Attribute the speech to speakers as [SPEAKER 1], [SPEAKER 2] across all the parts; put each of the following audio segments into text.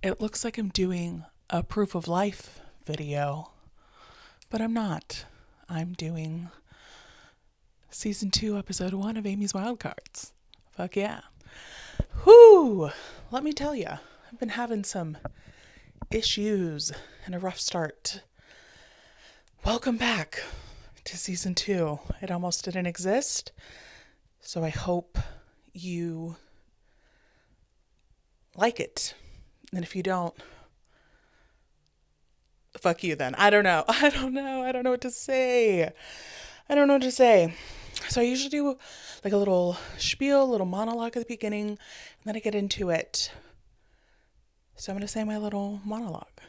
[SPEAKER 1] It looks like I'm doing a proof of life video, but I'm not. I'm doing season 2, episode 1 of Amy's Wildcards. Fuck yeah. Whew! Let me tell you, I've been having some issues and a rough start. Welcome back to season 2. It almost didn't exist, so I hope you like it. And if you don't, fuck you then. I don't know. I don't know what to say. So I usually do like a little spiel, a little monologue at the beginning, and then I get into it. So I'm going to say my little monologue.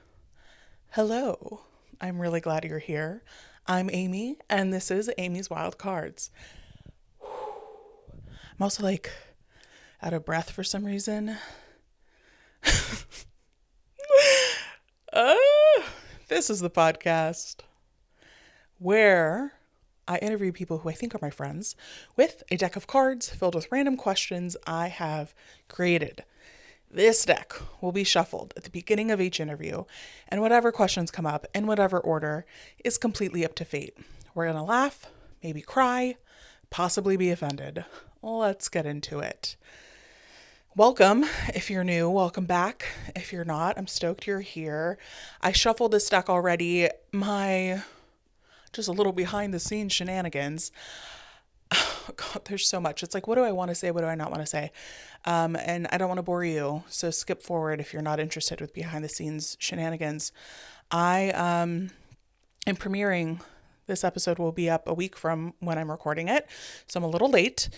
[SPEAKER 1] Hello. I'm really glad you're here. I'm Amy, and this is Amy's Wild Cards. I'm also like out of breath for some reason. This is the podcast where I interview people who I think are my friends with a deck of cards filled with random questions I have created. This deck will be shuffled at the beginning of each interview, and whatever questions come up in whatever order is completely up to fate. We're going to laugh, maybe cry, possibly be offended. Let's get into it. Welcome. If you're new, welcome back. If you're not, I'm stoked you're here. I shuffled this deck already. Just a little behind the scenes shenanigans. Oh, God, there's so much. It's like, what do I want to say? What do I not want to say? And I don't want to bore you, so skip forward if you're not interested with behind the scenes shenanigans. I am premiering. This episode will be up a week from when I'm recording it, so I'm a little late.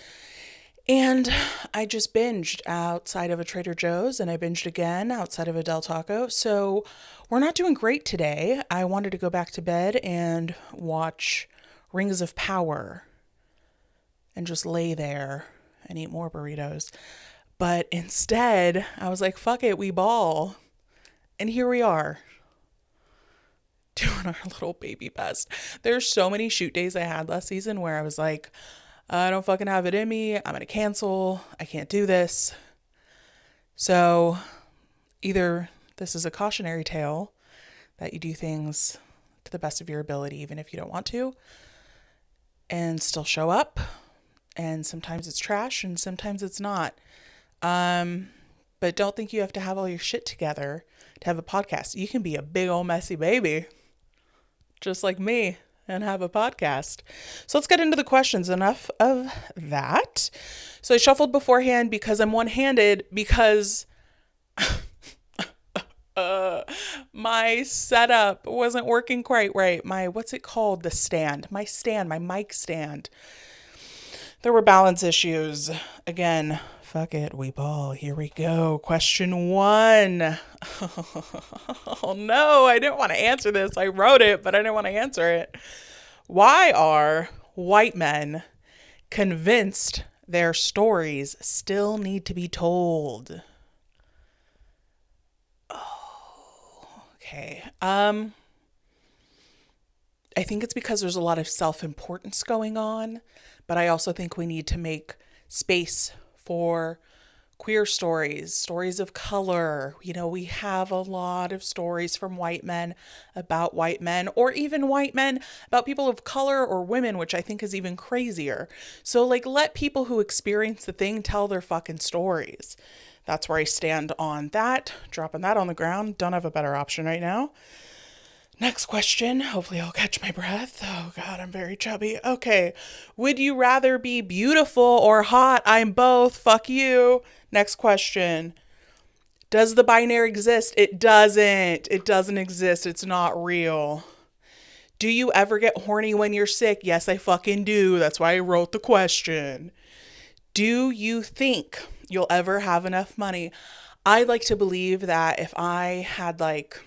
[SPEAKER 1] And I just binged outside of a Trader Joe's, and I binged again outside of a Del Taco. So we're not doing great today. I wanted to go back to bed and watch Rings of Power and just lay there and eat more burritos. But instead, I was like, fuck it, we ball. And here we are, doing our little baby best. There's so many shoot days I had last season where I was like, I don't fucking have it in me. I'm going to cancel. I can't do this. So either this is a cautionary tale that you do things to the best of your ability, even if you don't want to, and still show up. And sometimes it's trash and sometimes it's not. But don't think you have to have all your shit together to have a podcast. You can be a big old messy baby, just like me, and have a podcast. So let's get into the questions. Enough of that. So I shuffled beforehand because I'm one-handed, because my setup wasn't working quite right. What's it called? My mic stand. There were balance issues. Again, fuck it, we ball. Here we go. Question 1. Oh no, I didn't want to answer this. I wrote it, but I didn't want to answer it. Why are white men convinced their stories still need to be told? Oh, okay. I think it's because there's a lot of self-importance going on, but I also think we need to make space for queer stories of color. You know, we have a lot of stories from white men about white men, or even white men about people of color or women, which I think is even crazier. So like, let people who experience the thing tell their fucking stories. That's where I stand on that. Dropping that on the ground. Don't have a better option right now. Next question. Hopefully I'll catch my breath. Oh God, I'm very chubby. Okay. Would you rather be beautiful or hot? I'm both. Fuck you. Next question. Does the binary exist? It doesn't. It doesn't exist. It's not real. Do you ever get horny when you're sick? Yes, I fucking do. That's why I wrote the question. Do you think you'll ever have enough money? I like to believe that if I had like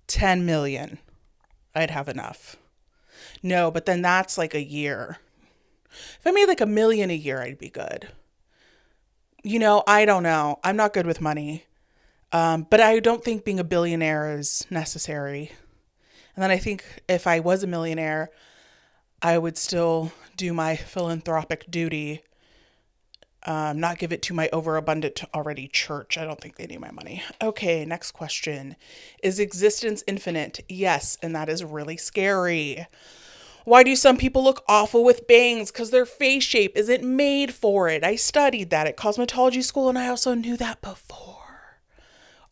[SPEAKER 1] 10 million, I'd have enough. No, but then that's like a year. If I made like $1 million a year, I'd be good. You know, I don't know. I'm not good with money. But I don't think being a billionaire is necessary. And then I think if I was a millionaire, I would still do my philanthropic duty Not give it to my overabundant already church. I don't think they need my money. Okay, next question. Is existence infinite? Yes, and that is really scary. Why do some people look awful with bangs? Because their face shape isn't made for it. I studied that at cosmetology school, and I also knew that before.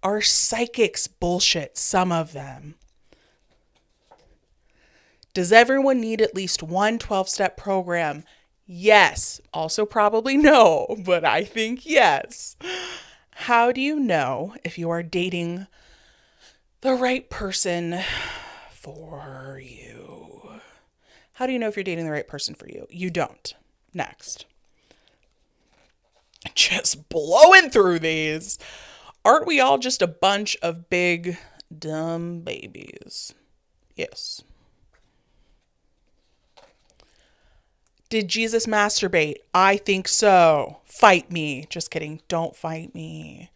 [SPEAKER 1] Are psychics bullshit? Some of them. Does everyone need at least one 12-step program? Yes. Also probably no, but I think yes. How do you know if you are dating the right person for you? How do you know if you're dating the right person for you? You don't. Next. Just blowing through these. Aren't we all just a bunch of big, dumb babies? Yes. Did Jesus masturbate? I think so. Fight me. Just kidding. Don't fight me.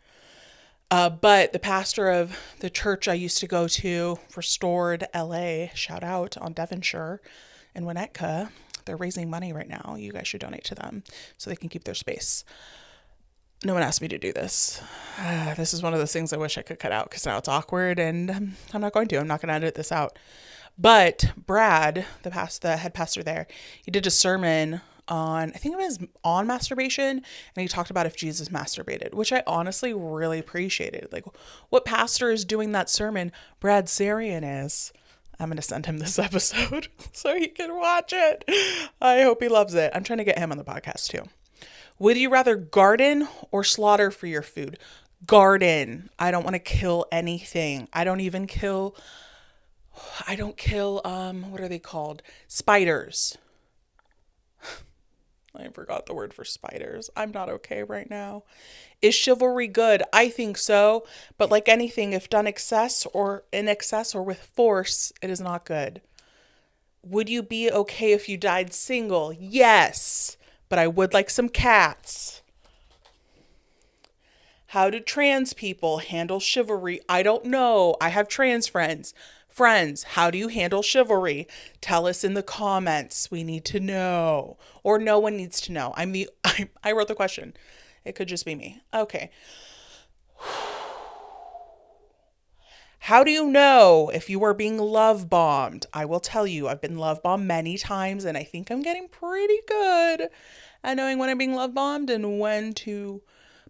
[SPEAKER 1] But the pastor of the church I used to go to, Restored LA, shout out on Devonshire and Winnetka, they're raising money right now. You guys should donate to them so they can keep their space. No one asked me to do this. This is one of those things I wish I could cut out because now it's awkward and I'm not going to. I'm not going to edit this out. But Brad, the head pastor there, he did a sermon on, I think it was on masturbation, and he talked about if Jesus masturbated, which I honestly really appreciated. Like, what pastor is doing that sermon? Brad Sarian is. I'm going to send him this episode so he can watch it. I hope he loves it. I'm trying to get him on the podcast too. Would you rather garden or slaughter for your food? Garden. I don't want to kill anything. I don't kill, what are they called? Spiders. I forgot the word for spiders. I'm not okay right now. Is chivalry good? I think so. But like anything, if done in excess or with force, it is not good. Would you be okay if you died single? Yes. But I would like some cats. How do trans people handle chivalry? I don't know. I have trans friends. Friends, how do you handle chivalry? Tell us in the comments. We need to know. Or no one needs to know. I wrote the question. It could just be me. Okay. How do you know if you are being love bombed? I will tell you, I've been love bombed many times, and I think I'm getting pretty good at knowing when I'm being love bombed and when to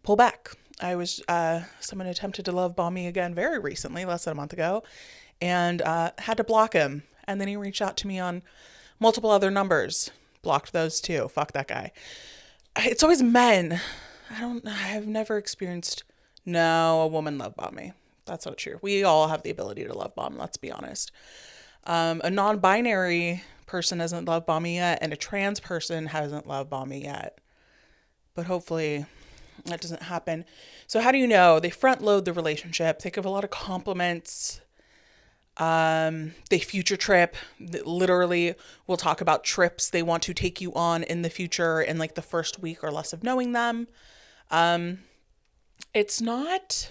[SPEAKER 1] pull back. Someone attempted to love bomb me again very recently, less than a month ago, and had to block him. And then he reached out to me on multiple other numbers. Blocked those too. Fuck that guy. It's always men. I've never experienced, no, a woman love bomb me. That's not true. We all have the ability to love bomb, let's be honest. A non-binary person hasn't love bombed me yet, and a trans person hasn't love bombed me yet. But hopefully that doesn't happen. So how do you know? They front load the relationship. They give a lot of compliments. They future trip. Literally, we'll talk about trips they want to take you on in the future in like the first week or less of knowing them. It's not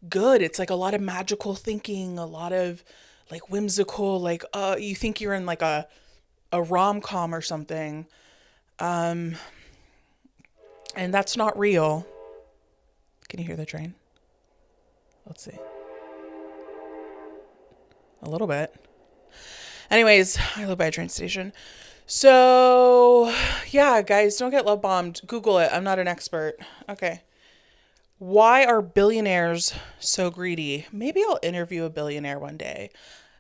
[SPEAKER 1] good. It's like a lot of magical thinking, a lot of like whimsical, like you think you're in like a rom-com or something. And that's not real. Can you hear the train? Let's see. A little bit. Anyways, I live by a train station. So, yeah, guys, don't get love bombed. Google it. I'm not an expert. Okay. Why are billionaires so greedy? Maybe I'll interview a billionaire one day.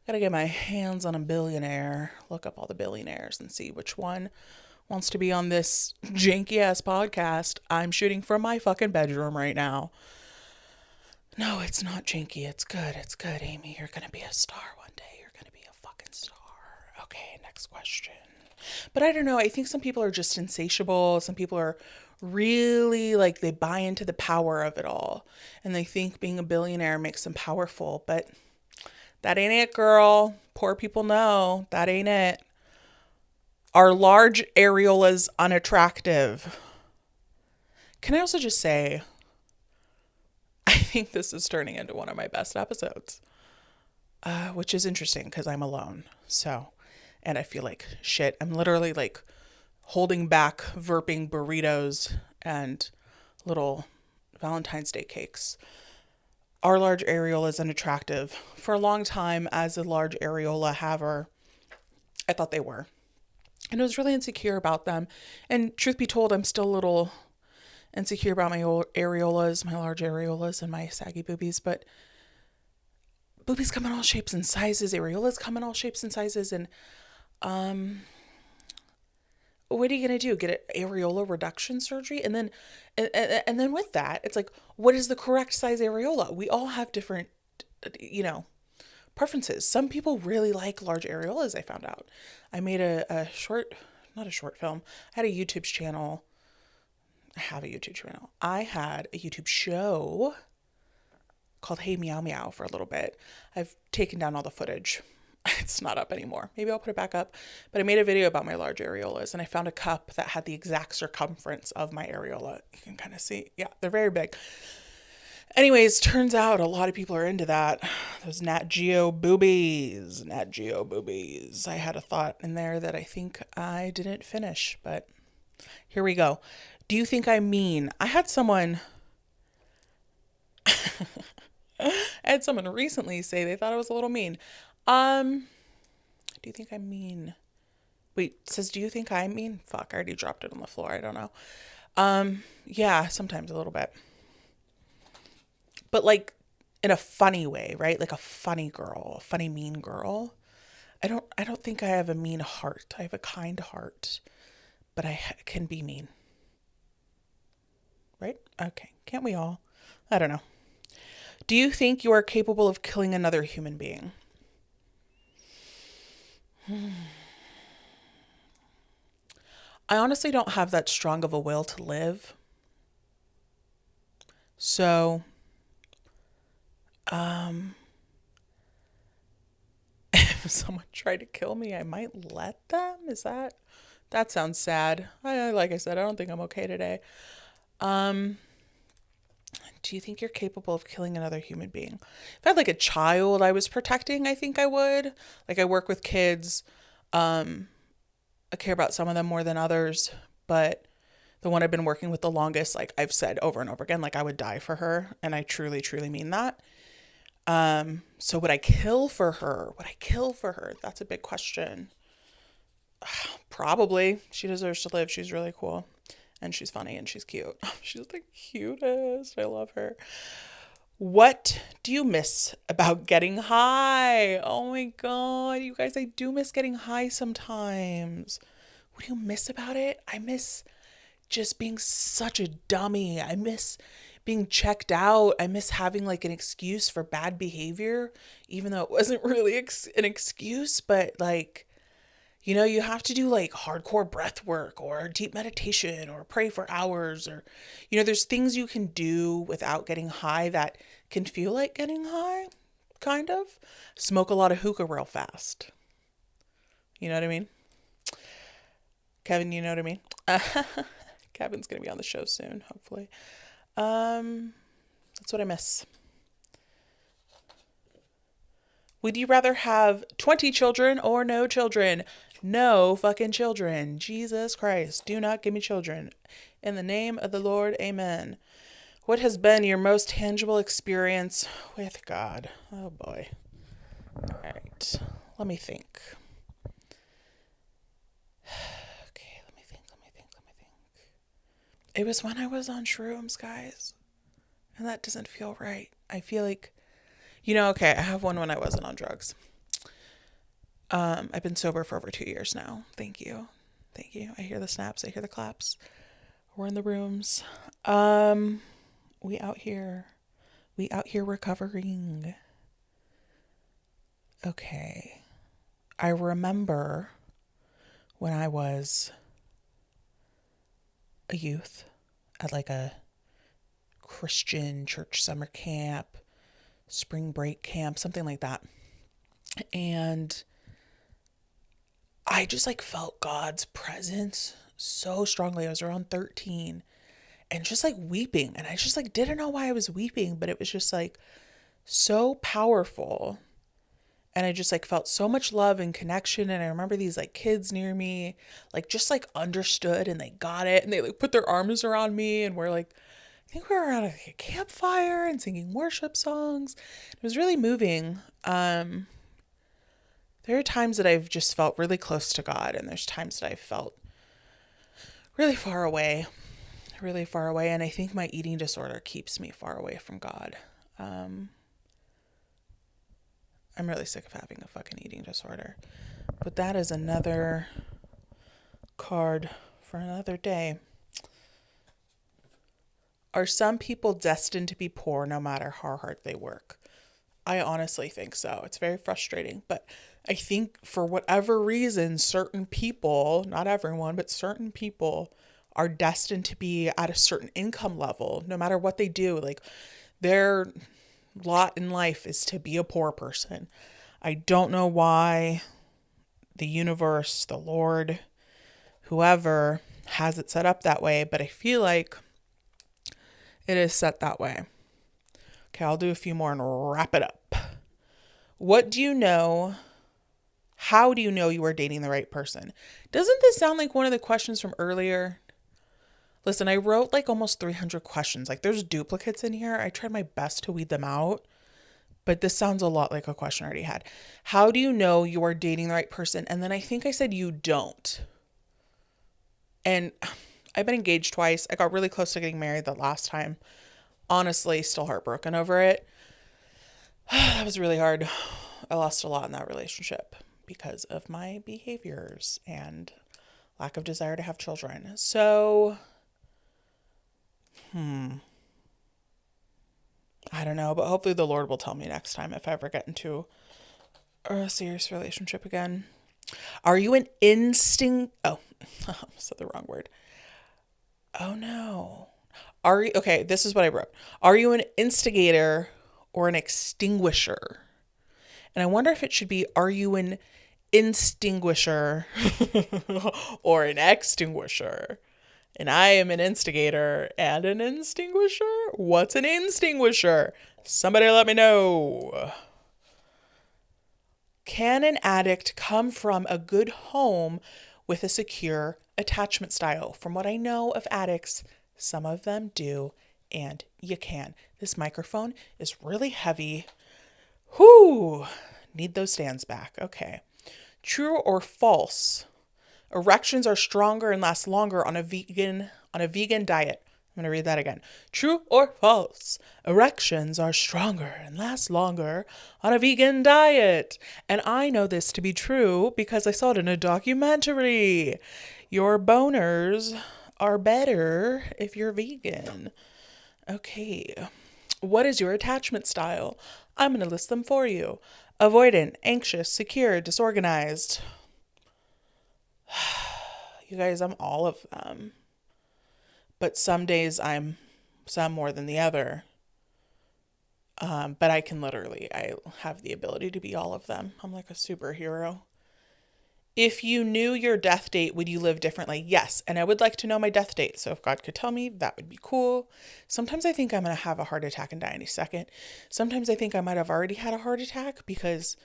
[SPEAKER 1] Gotta get my hands on a billionaire. Look up all the billionaires and see which one wants to be on this janky ass podcast I'm shooting from my fucking bedroom right now. No, it's not janky. It's good. It's good, Amy. You're gonna be a star one day. You're gonna be a fucking star. Okay, next question. But I don't know. I think some people are just insatiable. Some people are really like they buy into the power of it all. And they think being a billionaire makes them powerful. But that ain't it, girl. Poor people know that ain't it. Are large areolas unattractive? Can I also just say, I think this is turning into one of my best episodes, which is interesting because I'm alone. So, and I feel like shit. I'm literally like holding back burping burritos and little Valentine's Day cakes. Our large areola is unattractive. For a long time, as a large areola haver, I thought they were. And I was really insecure about them. And truth be told, I'm still a little insecure about my areolas, my large areolas, and my saggy boobies. But boobies come in all shapes and sizes. Areolas come in all shapes and sizes. And what are you going to do? Get an areola reduction surgery? And then with that, it's like, what is the correct size areola? We all have different, preferences. Some people really like large areolas, I found out. I made not a short film. I had a YouTube channel. I have a YouTube channel. I had a YouTube show called Hey Meow Meow for a little bit. I've taken down all the footage. It's not up anymore. Maybe I'll put it back up. But I made a video about my large areolas, and I found a cup that had the exact circumference of my areola. You can kind of see. Yeah, they're very big. Anyways, turns out a lot of people are into that. Those Nat Geo boobies. Nat Geo boobies. I had a thought in there that I think I didn't finish, but here we go. Do you think I'm mean? I had someone recently say they thought I was a little mean. Do you think I'm mean? Wait, it says, do you think I'm mean? Fuck, I already dropped it on the floor. I don't know. Yeah, sometimes a little bit. But like in a funny way, right? Like a funny girl, a funny mean girl. I don't think I have a mean heart. I have a kind heart, but I can be mean. Right? Okay. Can't we all? I don't know. Do you think you are capable of killing another human being? I honestly don't have that strong of a will to live. So, if someone tried to kill me, I might let them. That sounds sad. Like I said, I don't think I'm okay today. Do you think you're capable of killing another human being? If I had like a child I was protecting, I think I would. Like I work with kids. I care about some of them more than others, but the one I've been working with the longest, like I've said over and over again, like I would die for her. And I truly, truly mean that. So would I kill for her? That's a big question. Probably. She deserves to live. She's really cool. And she's funny and she's cute. She's the cutest. I love her. What do you miss about getting high? Oh my God, you guys, I do miss getting high sometimes. What do you miss about it? I miss just being such a dummy. I miss being checked out. I miss having like an excuse for bad behavior, even though it wasn't really an excuse, but like, you have to do like hardcore breath work or deep meditation or pray for hours or, there's things you can do without getting high that can feel like getting high, kind of. Smoke a lot of hookah real fast. You know what I mean? Kevin, you know what I mean? Kevin's going to be on the show soon, hopefully. That's what I miss. Would you rather have 20 children or no children? No fucking children. Jesus Christ. Do not give me children. In the name of the Lord, amen. What has been your most tangible experience with God? Oh boy. All right. Let me think. Okay, let me think. It was when I was on shrooms, guys. And that doesn't feel right. I feel like, okay, I have one when I wasn't on drugs. I've been sober for over 2 years now. Thank you. I hear the snaps. I hear the claps. We're in the rooms. We out here recovering. Okay. I remember when I was a youth at like a Christian church summer camp, spring break camp, something like that. And I just like felt God's presence so strongly. I was around 13 and just like weeping. And I just like didn't know why I was weeping, but it was just like so powerful. And I just like felt so much love and connection. And I remember these like kids near me, like just like understood and they got it. And they like put their arms around me and we're like, I think we were around like a campfire and singing worship songs. It was really moving. There are times that I've just felt really close to God, and there's times that I've felt really far away, really far away. And I think my eating disorder keeps me far away from God. I'm really sick of having a fucking eating disorder. But that is another card for another day. Are some people destined to be poor no matter how hard they work? I honestly think so. It's very frustrating. But I think for whatever reason, certain people, not everyone, but certain people are destined to be at a certain income level no matter what they do. Like their lot in life is to be a poor person. I don't know why the universe, the Lord, whoever has it set up that way, but I feel like it is set that way. Okay, I'll do a few more and wrap it up. What do you know? How do you know you are dating the right person? Doesn't this sound like one of the questions from earlier? Listen, I wrote like almost 300 questions. Like there's duplicates in here. I tried my best to weed them out. But this sounds a lot like a question I already had. How do you know you are dating the right person? And then I think I said you don't. And I've been engaged twice. I got really close to getting married the last time. Honestly, still heartbroken over it. That was really hard. I lost a lot in that relationship because of my behaviors and lack of desire to have children. So, I don't know, but hopefully the Lord will tell me next time if I ever get into a serious relationship again. Are you an instinct? Oh, I said the wrong word. Oh no. Are you, okay, this is what I wrote. Are you an instigator or an extinguisher? And I wonder if it should be, are you an extinguisher or an extinguisher? And I am an instigator and an extinguisher? What's an extinguisher? Somebody let me know. Can an addict come from a good home with a secure attachment style? From what I know of addicts, some of them do, and you can. This microphone is really heavy. Whoo! Need those stands back. Okay. True or false? Erections are stronger and last longer on a vegan diet. I'm going to read that again. True or false? Erections are stronger and last longer on a vegan diet. And I know this to be true because I saw it in a documentary. Your boners are better if you're vegan. Okay. What is your attachment style? I'm going to list them for you. Avoidant, anxious, secure, disorganized. You guys, I'm all of them. But some days I'm some more than the other. But I have the ability to be all of them. I'm like a superhero. If you knew your death date, would you live differently? Yes. And I would like to know my death date. So if God could tell me, that would be cool. Sometimes I think I'm going to have a heart attack and die any second. Sometimes I think I might have already had a heart attack because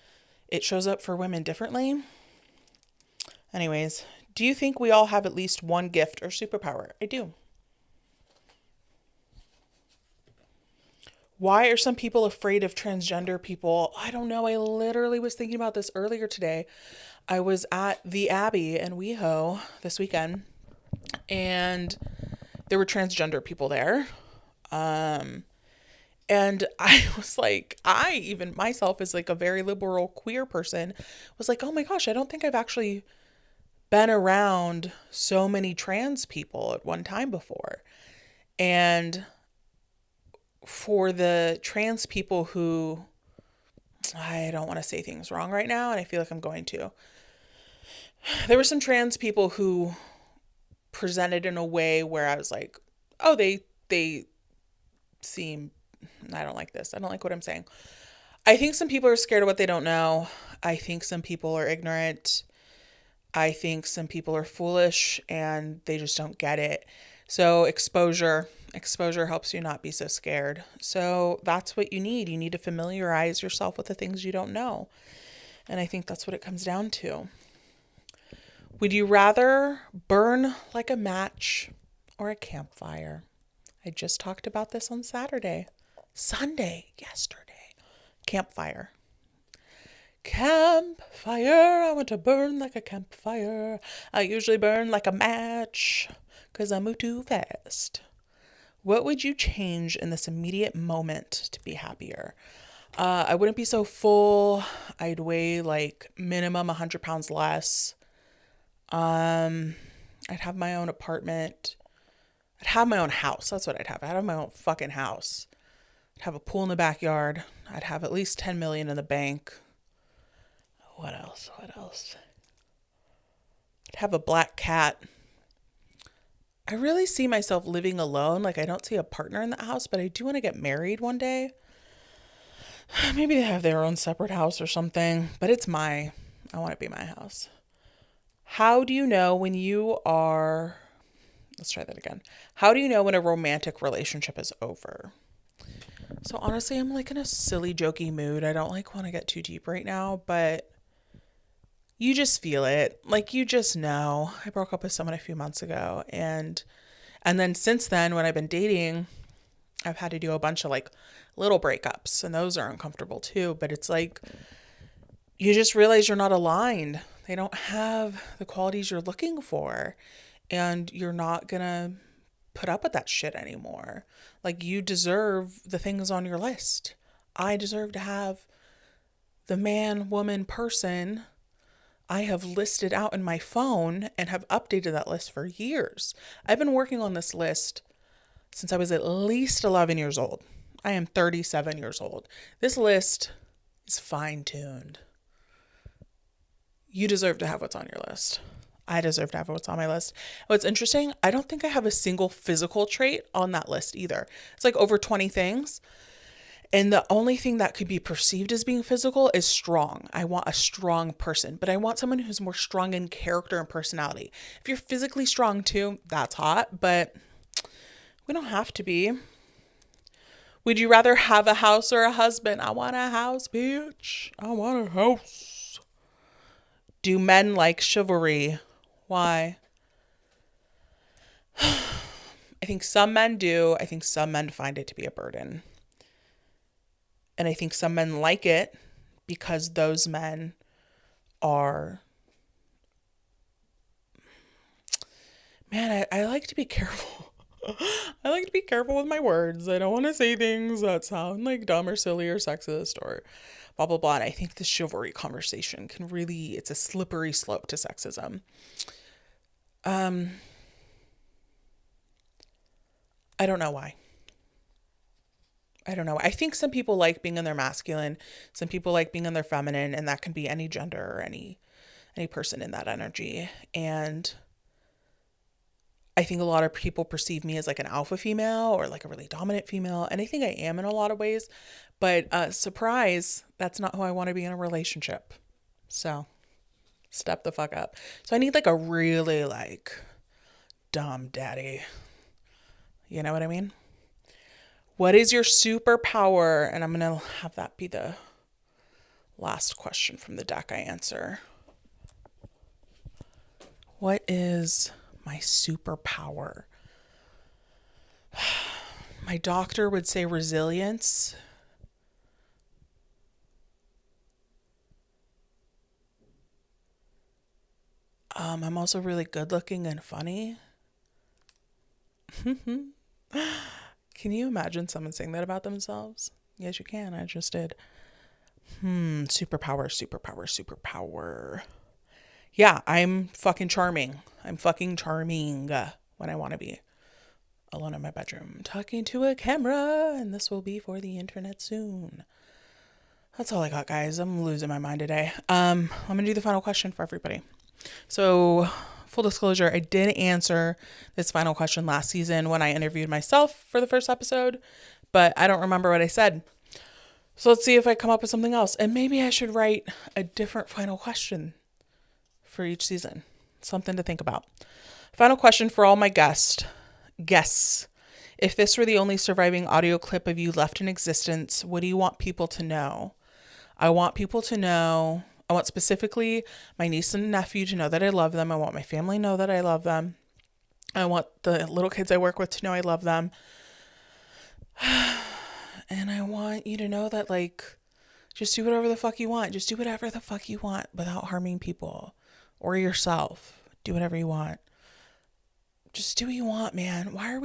[SPEAKER 1] it shows up for women differently. Anyways, do you think we all have at least one gift or superpower? I do. Why are some people afraid of transgender people? I don't know. I literally was thinking about this earlier today. I was at the Abbey in WeHo this weekend, and there were transgender people there. And I was like, I even myself as like a very liberal queer person was like, oh my gosh, I don't think I've actually been around so many trans people at one time before. And for the trans people who, I don't want to say things wrong right now, and I feel like I'm going to. There were some trans people who presented in a way where I was like, oh, they seem, I don't like this. I don't like what I'm saying. I think some people are scared of what they don't know. I think some people are ignorant. I think some people are foolish and they just don't get it. So exposure helps you not be so scared. So that's what you need. You need to familiarize yourself with the things you don't know. And I think that's what it comes down to. Would you rather burn like a match or a campfire? I just talked about this on yesterday. Campfire. Campfire, I want to burn like a campfire. I usually burn like a match because I move too fast. What would you change in this immediate moment to be happier? I wouldn't be so full. I'd weigh like minimum 100 pounds less. I'd have my own apartment. I'd have my own house. That's what I'd have. I'd have my own fucking house. I'd have a pool in the backyard. I'd have at least 10 million in the bank. What else? I'd have a black cat. I really see myself living alone. Like, I don't see a partner in the house, but I do want to get married one day. Maybe they have their own separate house or something, but I want it to be my house. How do you know when you are, let's try that again. How do you know when a romantic relationship is over? So honestly, I'm like in a silly, jokey mood. I don't like want to get too deep right now, but you just feel it. Like, you just know. I broke up with someone a few months ago, and then since then, when I've been dating, I've had to do a bunch of like little breakups, and those are uncomfortable too. But it's like, you just realize you're not aligned. They don't have the qualities you're looking for, and you're not gonna put up with that shit anymore. Like, you deserve the things on your list. I deserve to have the man, woman, person I have listed out in my phone and have updated that list for years. I've been working on this list since I was at least 11 years old. I am 37 years old. This list is fine-tuned. You deserve to have what's on your list. I deserve to have what's on my list. What's interesting, I don't think I have a single physical trait on that list either. It's like over 20 things. And the only thing that could be perceived as being physical is strong. I want a strong person, but I want someone who's more strong in character and personality. If you're physically strong too, that's hot, but we don't have to be. Would you rather have a house or a husband? I want a house, bitch. I want a house. Do men like chivalry? Why? I think some men do. I think some men find it to be a burden. And I think some men like it because those men are... Man, I like to be careful. I like to be careful with my words. I don't want to say things that sound like dumb or silly or sexist or blah, blah, blah. And I think the chivalry conversation can really... It's a slippery slope to sexism. I don't know why. I think some people like being in their masculine. Some people like being in their feminine, and that can be any gender or any person in that energy. And I think a lot of people perceive me as like an alpha female or like a really dominant female. And I think I am in a lot of ways. But surprise, that's not who I want to be in a relationship. So step the fuck up. So I need like a really like dumb daddy. You know what I mean? What is your superpower? And I'm going to have that be the last question from the deck I answer. What is my superpower? My doctor would say resilience. I'm also really good looking and funny. Can you imagine someone saying that about themselves? Yes, you can. I just did. Superpower. Yeah, I'm fucking charming. I'm fucking charming when I want to be alone in my bedroom talking to a camera, and this will be for the internet soon. That's all I got, guys. I'm losing my mind today. I'm going to do the final question for everybody. So, full disclosure, I did answer this final question last season when I interviewed myself for the first episode, but I don't remember what I said. So let's see if I come up with something else. And maybe I should write a different final question for each season. Something to think about. Final question for all my guests. If this were the only surviving audio clip of you left in existence, what do you want people to know? I want people to know I want specifically my niece and nephew to know that I love them. I want my family to know that I love them. I want the little kids I work with to know I love them. And I want you to know that, like, just do whatever the fuck you want. Just do whatever the fuck you want without harming people or yourself. Do whatever you want. Just do what you want, man. Why are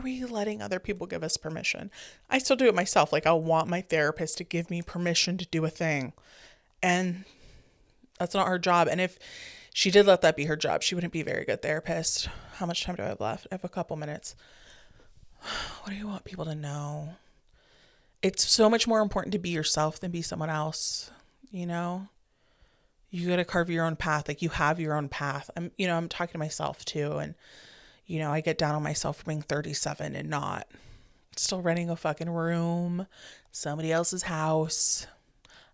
[SPEAKER 1] we letting other people give us permission? I still do it myself. Like, I want my therapist to give me permission to do a thing. And that's not her job. And if she did let that be her job, she wouldn't be a very good therapist. How much time do I have left? I have a couple minutes. What do you want people to know? It's so much more important to be yourself than be someone else. You know, you got to carve your own path. Like, you have your own path. I'm talking to myself too. And, I get down on myself for being 37 and not still renting a fucking room, somebody else's house.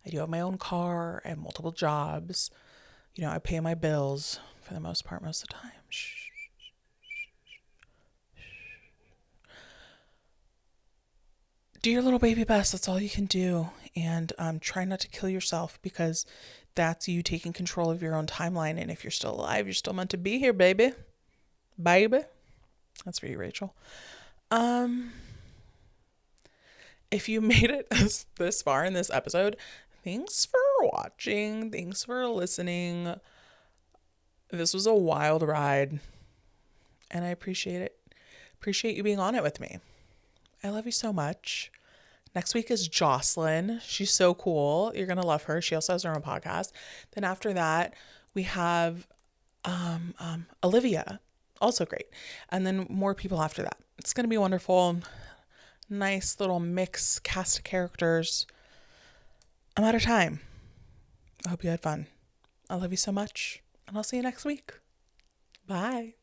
[SPEAKER 1] I do have my own car. I have multiple jobs. I pay my bills for the most part, most of the time. Shh. Do your little baby best. That's all you can do. And try not to kill yourself, because that's you taking control of your own timeline. And if you're still alive, you're still meant to be here, baby. Baby. That's for you, Rachel. If you made it this far in this episode, thanks for watching. Thanks for listening. This was a wild ride, and I appreciate it. Appreciate you being on it with me. I love you so much. Next week is Jocelyn. She's so cool. You're going to love her. She also has her own podcast. Then after that, we have Olivia. Also great. And then more people after that. It's going to be wonderful. Nice little mix cast of characters. I'm out of time. I hope you had fun. I love you so much. And I'll see you next week. Bye.